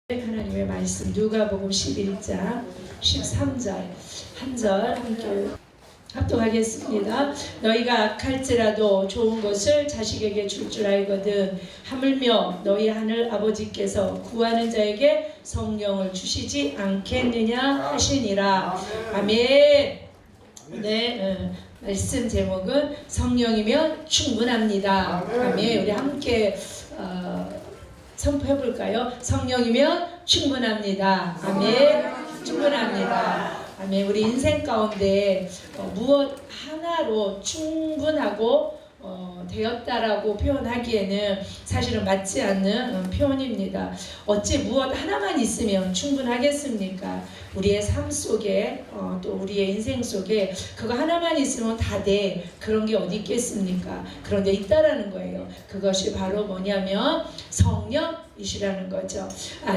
하나님의 말씀 누가복음 11장 13절 한 절 함께 합독하겠습니다. 너희가 악할지라도 좋은 것을 자식에게 줄 줄 알거든 하물며 너희 하늘 아버지께서 구하는 자에게 성령을 주시지 않겠느냐 하시니라. 아멘. 네, 말씀 제목은 성령이면 충분합니다. 아멘. 우리 함께 선포해 볼까요? 성령이면 충분합니다. 아멘. 충분합니다. 아멘. 우리 인생 가운데 무엇 하나로 충분하고 되었다라고 표현하기에는 사실은 맞지 않는 표현입니다. 어찌 무엇 하나만 있으면 충분하겠습니까? 우리의 삶 속에 또 우리의 인생 속에 그거 하나만 있으면 다 돼. 그런 게 어디 있겠습니까? 그런데 있다라는 거예요. 그것이 바로 뭐냐면 성령이시라는 거죠.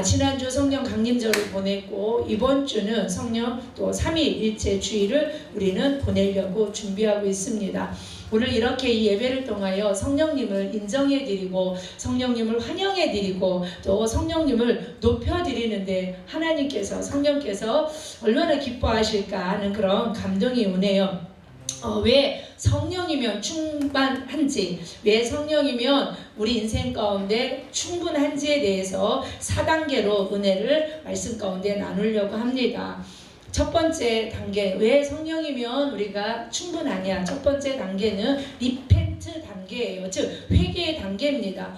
지난주 성령 강림절을 보냈고 이번 주는 성령 또 삼위일체 주일을 우리는 보내려고 준비하고 있습니다. 오늘 이렇게 이 예배를 통하여 성령님을 인정해드리고 성령님을 환영해드리고 또 성령님을 높여드리는데 하나님께서 성령께서 얼마나 기뻐하실까 하는 그런 감동이 오네요. 왜 성령이면 충분한지, 왜 성령이면 우리 인생 가운데 충분한지에 대해서 4단계로 은혜를 말씀 가운데 나누려고 합니다. 첫 번째 단계, 왜 성령이면 우리가 충분하냐? 첫 번째 단계는 리펜트 단계예요. 즉 회개의 단계입니다.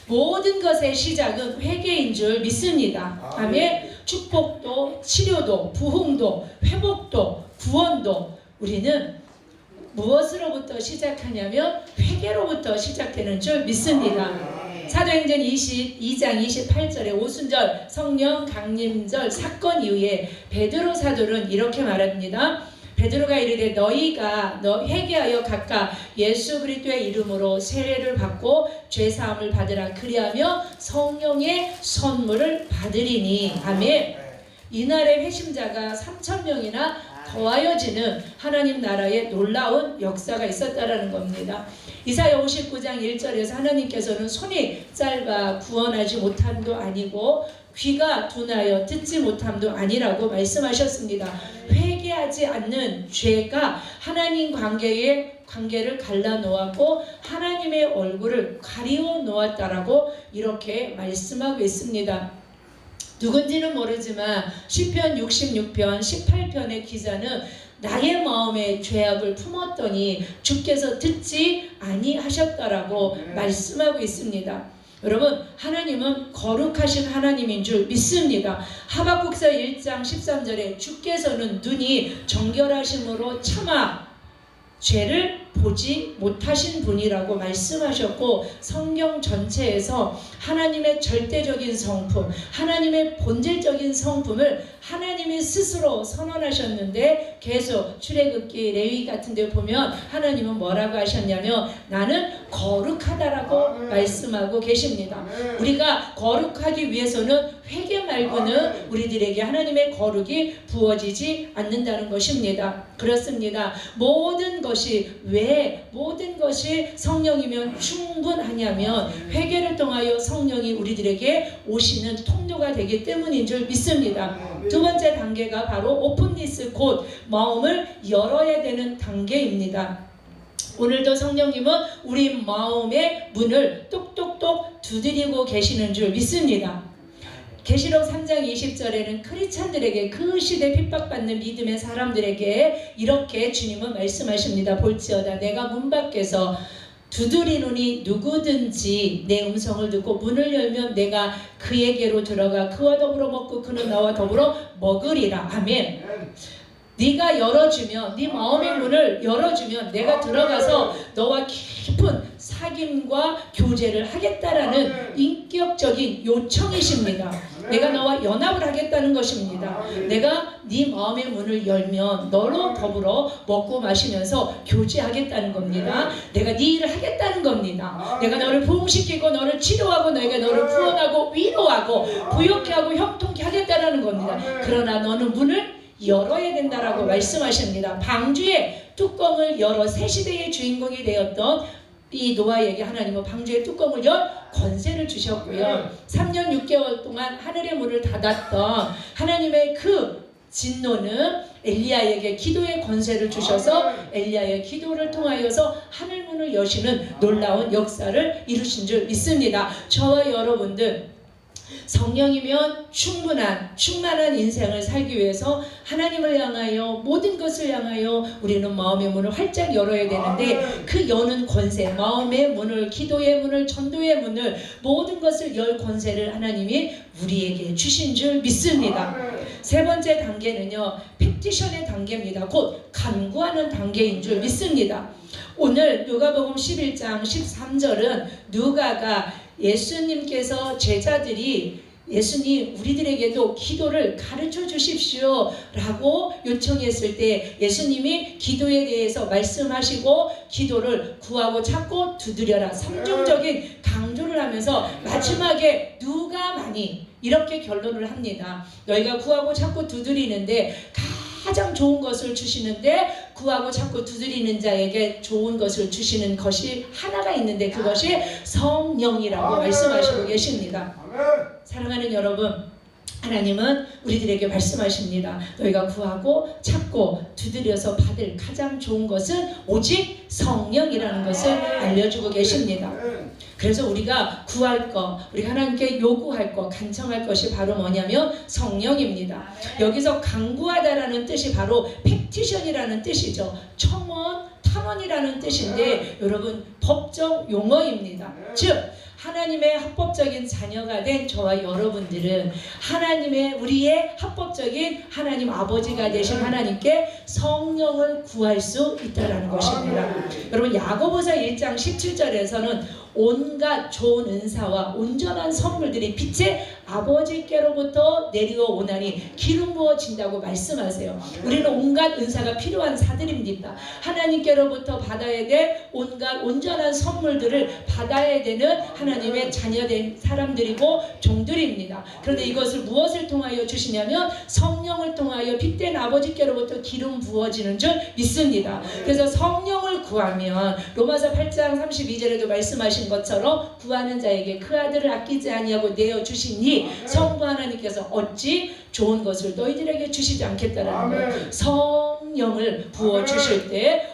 모든 것의 시작은 회개인 줄 믿습니다. 아멘. 축복도, 치료도, 부흥도, 회복도, 구원도 우리는 무엇으로부터 시작하냐면 회개로부터 시작되는 줄 믿습니다. 사도행전 22장 28절에 오순절 성령 강림절 사건 이후에 베드로 사도는 이렇게 말합니다. 베드로가 이르되 너희가 회개하여 각각 예수 그리스도의 이름으로 세례를 받고 죄사함을 받으라. 그리하며 성령의 선물을 받으리니. 아멘. 이날의 회심자가 3,000명이나 더하여지는 하나님 나라의 놀라운 역사가 있었다라는 겁니다. 이사야 59장 1절에서 하나님께서는 손이 짧아 구원하지 못함도 아니고 귀가 둔하여 듣지 못함도 아니라고 말씀하셨습니다. 회개하지 않는 죄가 하나님 관계를 갈라놓았고 하나님의 얼굴을 가리워 놓았다라고 이렇게 말씀하고 있습니다. 누군지는 모르지만 시편 66편 18편의 기자는 나의 마음에 죄악을 품었더니 주께서 듣지 아니하셨다라고 말씀하고 있습니다. 여러분, 하나님은 거룩하신 하나님인 줄 믿습니다. 하박국서 1장 13절에 주께서는 눈이 정결하심으로 차마 죄를 보지 못하신 분이라고 말씀하셨고 성경 전체에서 하나님의 절대적인 성품, 하나님의 본질적인 성품을 하나님이 스스로 선언하셨는데 계속 출애굽기 레위 같은 데 보면 하나님은 뭐라고 하셨냐면 나는 거룩하다라고 말씀하고 계십니다. 우리가 거룩하기 위해서는 회개 말고는 우리들에게 하나님의 거룩이 부어지지 않는다는 것입니다. 그렇습니다. 모든 것이 왜 모든 것이 성령이면 충분하냐면 회개를 통하여 성령이 우리들에게 오시는 통로가 되기 때문인 줄 믿습니다. 두 번째 단계가 바로 오픈리스 곧 마음을 열어야 되는 단계입니다. 오늘도 성령님은 우리 마음의 문을 똑똑똑 두드리고 계시는 줄 믿습니다. 계시록 3장 20절에는 크리스찬들에게 그 시대 핍박받는 믿음의 사람들에게 이렇게 주님은 말씀하십니다. 볼지어다 내가 문 밖에서 두드리노니 누구든지 내 음성을 듣고 문을 열면 내가 그에게로 들어가 그와 더불어 먹고 그는 나와 더불어 먹으리라. 아멘. 네가 열어주면 네 마음의 문을 열어주면 내가 들어가서 너와 깊은 사귐과 교제를 하겠다라는 인격적인 요청이십니다. 내가 너와 연합을 하겠다는 것입니다. 내가 네 마음의 문을 열면 너로 더불어 먹고 마시면서 교제하겠다는 겁니다. 내가 네 일을 하겠다는 겁니다. 내가 너를 부흥시키고 너를 치료하고 내가 너를 구원하고 위로하고 부욕케 하고 형통케 하겠다는 겁니다. 그러나 너는 문을 열어야 된다라고 말씀하십니다. 방주의 뚜껑을 열어 새 시대의 주인공이 되었던 이 노아에게 하나님은 방주의 뚜껑을 열 권세를 주셨고요. 3년 6개월 동안 하늘의 문을 닫았던 하나님의 그 진노는 엘리야에게 기도의 권세를 주셔서 엘리야의 기도를 통하여서 하늘문을 여시는 놀라운 역사를 이루신 줄 믿습니다. 저와 여러분들 성령이면 충만한 인생을 살기 위해서 하나님을 향하여 모든 것을 향하여 우리는 마음의 문을 활짝 열어야 되는데 그 여는 권세, 마음의 문을, 기도의 문을, 전도의 문을, 모든 것을 열 권세를 하나님이 우리에게 주신 줄 믿습니다. 세 번째 단계는요, petition의 단계입니다. 곧 간구하는 단계인 줄 믿습니다. 오늘 누가복음 11장 13절은 누가가 예수님께서 제자들이 예수님 우리들에게도 기도를 가르쳐 주십시오 라고 요청했을 때 예수님이 기도에 대해서 말씀하시고 기도를 구하고 찾고 두드려라 3중적인 강조를 하면서 마지막에 누가 많이 이렇게 결론을 합니다. 너희가 구하고 찾고 두드리는데 가장 좋은 것을 주시는데 구하고 찾고 두드리는 자에게 좋은 것을 주시는 것이 하나가 있는데 그것이 성령이라고 말씀하시고 계십니다. 사랑하는 여러분, 하나님은 우리들에게 말씀하십니다. 너희가 구하고 찾고 두드려서 받을 가장 좋은 것은 오직 성령이라는 것을 알려주고 계십니다. 그래서 우리가 구할 것, 우리가 하나님께 요구할 것, 간청할 것이 바로 뭐냐면 성령입니다. 여기서 간구하다라는 뜻이 바로 petition이라는 뜻이죠. 청원, 탐원이라는 뜻인데 여러분 법적 용어입니다. 즉 하나님의 합법적인 자녀가 된 저와 여러분들은 하나님의 우리의 합법적인 하나님 아버지가 되신 하나님께 성령을 구할 수 있다는 것입니다. 여러분 야고보서 1장 17절에서는 온갖 좋은 은사와 온전한 선물들이 빛의 아버지께로부터 내려오나니 기름 부어진다고 말씀하세요. 우리는 온갖 은사가 필요한 사들입니다. 하나님께로부터 받아야 될 온갖 온전한 선물들을 받아야 되는 하나님의 자녀된 사람들이고 종들입니다. 그런데 이것을 무엇을 통하여 주시냐면 성령을 통하여 빛된 아버지께로부터 기름 부어지는 줄 믿습니다. 그래서 성령을 구하면 로마서 8장 32절에도 말씀하신 것처럼 구하는 자에게 그 아들을 아끼지 아니하고 내어주시니 성부 하나님께서 어찌 좋은 것을 너희들에게 주시지 않겠다라는 거예요. 성령을 부어주실 때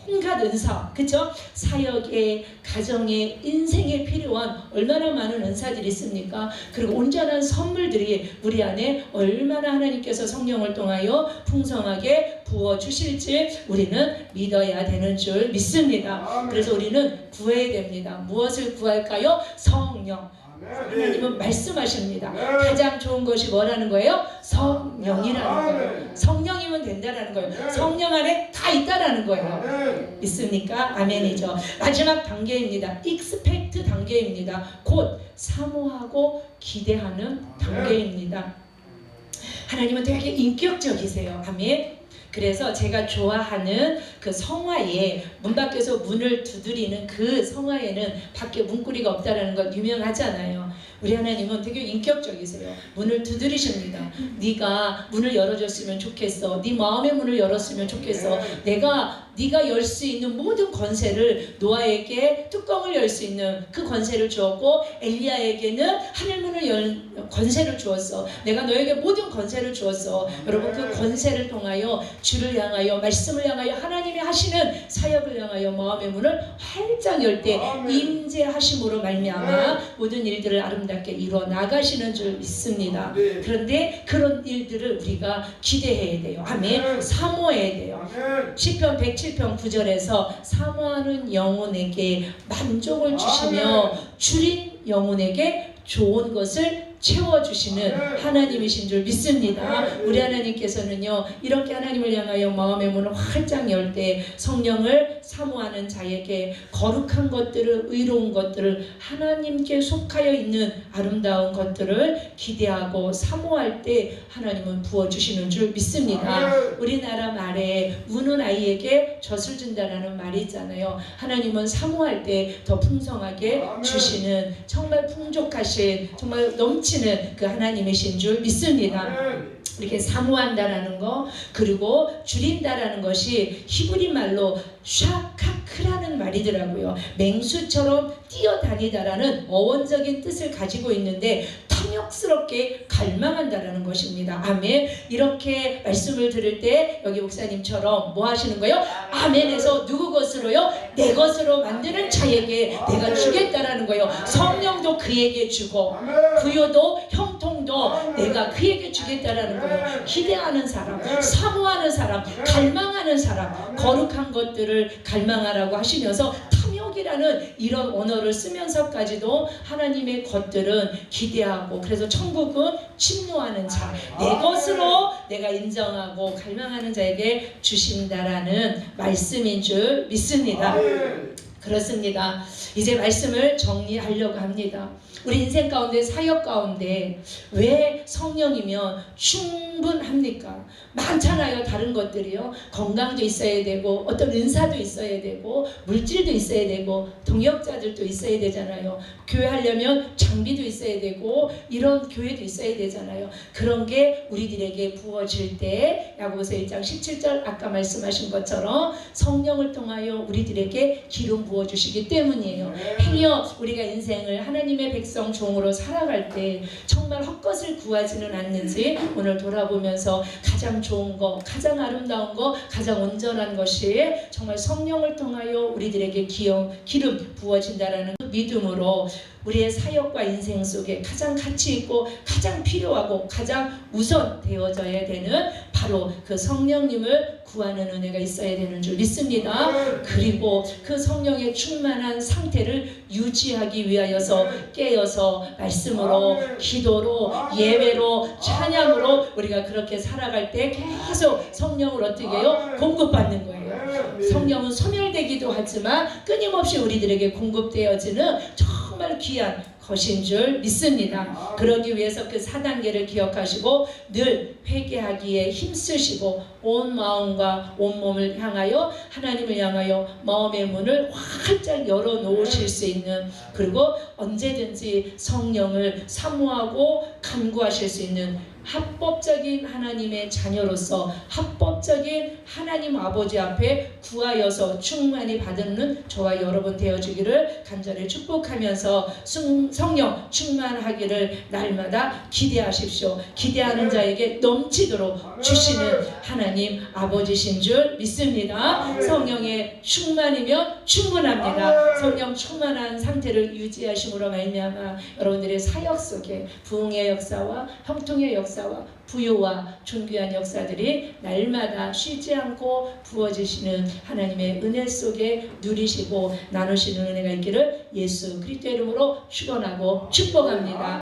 온갖 은사, 그쵸? 사역에, 가정에, 인생에 필요한 얼마나 많은 은사들이 있습니까? 그리고 온전한 선물들이 우리 안에 얼마나 하나님께서 성령을 통하여 풍성하게 부어주실지 우리는 믿어야 되는 줄 믿습니다. 그래서 우리는 구해야 됩니다. 무엇을 구할까요? 성령. 하나님은 말씀하십니다. 가장 좋은 것이 뭐라는 거예요? 성령이라는 거예요. 성령이면 된다라는 거예요. 성령 안에 다 있다라는 거예요. 있습니까? 아멘이죠. 마지막 단계입니다. expect 단계입니다. 곧 사모하고 기대하는 단계입니다. 하나님은 되게 인격적이세요. 아멘. 그래서 제가 좋아하는 그 성화에 문 밖에서 문을 두드리는 그 성화에는 밖에 문고리가 없다라는 건 유명하잖아요. 우리 하나님은 되게 인격적이세요. 문을 두드리십니다. 네가 문을 열어줬으면 좋겠어. 네 마음의 문을 열었으면 좋겠어. 네가 열 수 있는 모든 권세를 노아에게 뚜껑을 열 수 있는 그 권세를 주었고 엘리야에게는 하늘문을 열 권세를 주었어. 내가 너에게 모든 권세를 주었어. 여러분 그 권세를 통하여 주를 향하여 말씀을 향하여 하나님이 하시는 사역을 향하여 마음의 문을 활짝 열 때 임재하심으로 말미암아 모든 일들을 아름답게 이루어 나가시는 줄 믿습니다. 그런데 그런 일들을 우리가 기대해야 돼요. 아멘. 사모해야 돼요. 시편 107편 9절에서 사모하는 영혼에게 만족을 주시며 줄인 영혼에게 좋은 것을 채워주시는 하나님이신 줄 믿습니다. 우리 하나님께서는요 이렇게 하나님을 향하여 마음의 문을 활짝 열 때 성령을 사모하는 자에게 거룩한 것들을 의로운 것들을 하나님께 속하여 있는 아름다운 것들을 기대하고 사모할 때 하나님은 부어주시는 줄 믿습니다. 우리나라 말에 우는 아이에게 젖을 준다라는 말이 있잖아요. 하나님은 사모할 때 더 풍성하게 주시는 정말 풍족하신 정말 넘치는 하시는 그 하나님이신 줄 믿습니다. 이렇게 사모한다라는 거, 그리고 줄인다라는 것이 히브리 말로 샤카크라는 말이더라고요. 맹수처럼 뛰어다니다라는 어원적인 뜻을 가지고 있는데 탐욕스럽게 갈망한다라는 것입니다. 아멘. 이렇게 말씀을 들을 때 여기 목사님처럼 뭐 하시는 거예요? 아멘에서 누구 것으로요? 내 것으로 만드는 자에게 내가 주겠다라는 거예요. 성령도 그에게 주고 부요도 형통도 내가 그에게 주겠다라는 거예요. 기대하는 사람, 사모하는 사람, 갈망하는 사람, 거룩한 것들을 갈망하라고 하시면서 탐욕이라는 이런 언어를 쓰면서까지도 하나님의 것들은 기대하고, 그래서 천국은 침노하는 자, 내 것으로 내가 인정하고 갈망하는 자에게 주신다라는 말씀인 줄 믿습니다. 그렇습니다. 이제 말씀을 정리하려고 합니다. 우리 인생 가운데, 사역 가운데 왜 성령이면 충분합니까? 많잖아요. 다른 것들이요. 건강도 있어야 되고, 어떤 은사도 있어야 되고, 물질도 있어야 되고, 동역자들도 있어야 되잖아요. 교회 하려면 장비도 있어야 되고, 이런 교회도 있어야 되잖아요. 그런 게 우리들에게 부어질 때 야고보서 1장 17절 아까 말씀하신 것처럼 성령을 통하여 우리들에게 기름 부어주시기 때문이에요. 행여 우리가 인생을 하나님의 백성 종으로 살아갈 때 정말 헛것을 구하지는 않는지 오늘 돌아보면서 가장 좋은 거, 가장 아름다운 거, 가장 온전한 것이 정말 성령을 통하여 우리들에게 기름 부어진다라는 믿음으로 우리의 사역과 인생 속에 가장 가치 있고 가장 필요하고 가장 우선 되어져야 되는 바로 그 성령님을 구하는 은혜가 있어야 되는 줄 믿습니다. 그리고 그 성령의 충만한 상태를 유지하기 위하여서 깨어서 말씀으로, 기도로, 예배로, 찬양으로 우리가 그렇게 살아갈 때 계속 성령을 어떻게 해요? 공급받는 거예요. 성령은 소멸되기도 하지만 끊임없이 우리들에게 공급되어지는 정말 귀한 것인 줄 믿습니다. 그러기 위해서 그 4단계를 기억하시고 늘 회개하기에 힘쓰시고 온 마음과 온 몸을 향하여 하나님을 향하여 마음의 문을 활짝 열어놓으실 수 있는, 그리고 언제든지 성령을 사모하고 간구하실 수 있는 합법적인 하나님의 자녀로서 합법적인 하나님 아버지 앞에 구하여서 충만히 받는 저와 여러분 되어주기를 간절히 축복하면서 성령 충만하기를 날마다 기대하십시오. 기대하는 자에게 넘치도록 주시는 하나님 아버지신 줄 믿습니다. 성령의 충만이면 충분합니다. 성령 충만한 상태를 유지하심으로 말미암아 여러분들의 사역 속에 부흥의 역사와 형통의 역사와 부요와 존귀한 역사들이 날마다 쉬지 않고 부어지시는 하나님의 은혜 속에 누리시고 나누시는 은혜가 있기를 예수 그리스도의 이름으로 축원하고 축복합니다.